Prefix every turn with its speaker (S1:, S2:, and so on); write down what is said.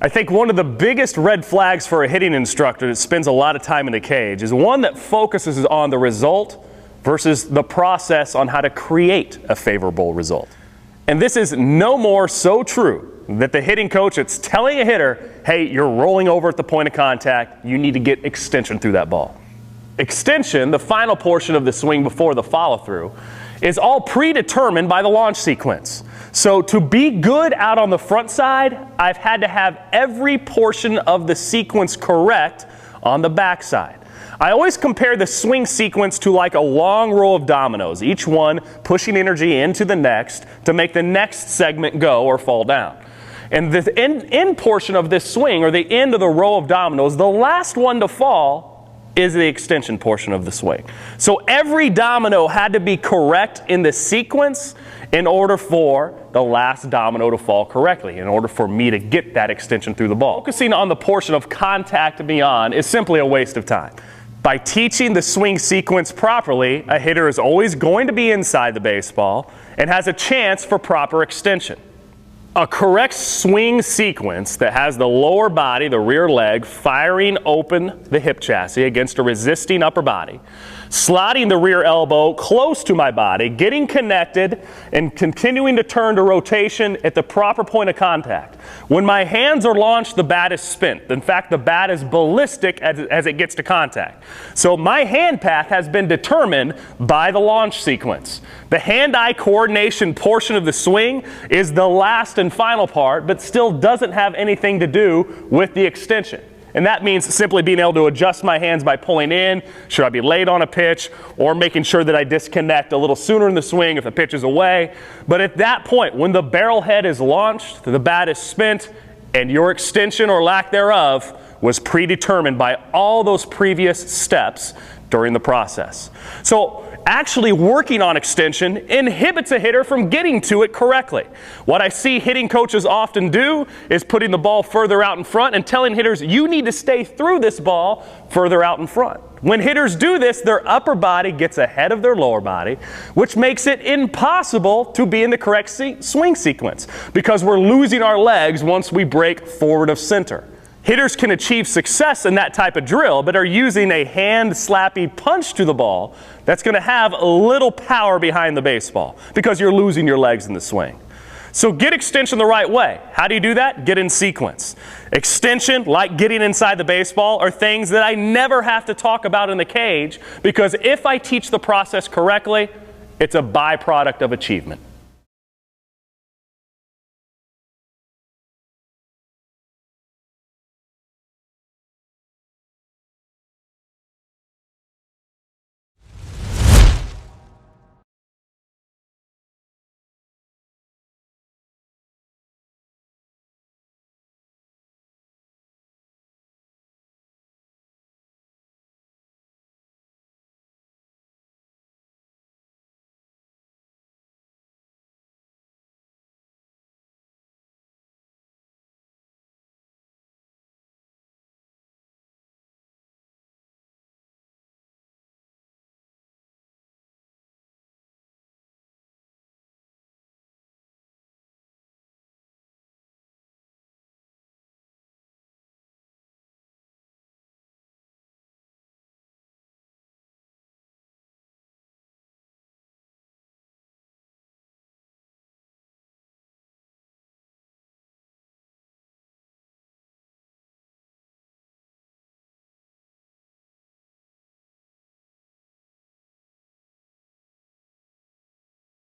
S1: I think one of the biggest red flags for a hitting instructor that spends a lot of time in the cage is one that focuses on the result versus the process on how to create a favorable result. And this is no more so true that the hitting coach that's telling a hitter, hey, you're rolling over at the point of contact, you need to get extension through that ball. Extension, the final portion of the swing before the follow-through, is all predetermined by the launch sequence. So to be good out on the front side, I've had to have every portion of the sequence correct on the back side. I always compare the swing sequence to like a long row of dominoes, each one pushing energy into the next to make the next segment go or fall down. And the end portion of this swing, or the end of the row of dominoes, the last one to fall is the extension portion of the swing. So every domino had to be correct in the sequence in order for the last domino to fall correctly, in order for me to get that extension through the ball. Focusing on the portion of contact beyond is simply a waste of time. By teaching the swing sequence properly, a hitter is always going to be inside the baseball and has a chance for proper extension. A correct swing sequence that has the lower body, the rear leg, firing open the hip chassis against a resisting upper body, sliding the rear elbow close to my body, getting connected, and continuing to turn to rotation at the proper point of contact. When my hands are launched, the bat is spent. In fact, the bat is ballistic as it gets to contact. So my hand path has been determined by the launch sequence. The hand-eye coordination portion of the swing is the last and final part, but still doesn't have anything to do with the extension. And that means simply being able to adjust my hands by pulling in, should I be late on a pitch, or making sure that I disconnect a little sooner in the swing if the pitch is away. But at that point, when the barrel head is launched, the bat is spent, and your extension or lack thereof was predetermined by all those previous steps during the process. So actually working on extension inhibits a hitter from getting to it correctly. What I see hitting coaches often do is putting the ball further out in front and telling hitters, you need to stay through this ball further out in front. When hitters do this, their upper body gets ahead of their lower body, which makes it impossible to be in the correct swing sequence because we're losing our legs once we break forward of center. Hitters can achieve success in that type of drill, but are using a hand-slappy punch to the ball that's going to have a little power behind the baseball because you're losing your legs in the swing. So get extension the right way. How do you do that? Get in sequence. Extension, like getting inside the baseball, are things that I never have to talk about in the cage because if I teach the process correctly, it's a byproduct of achievement.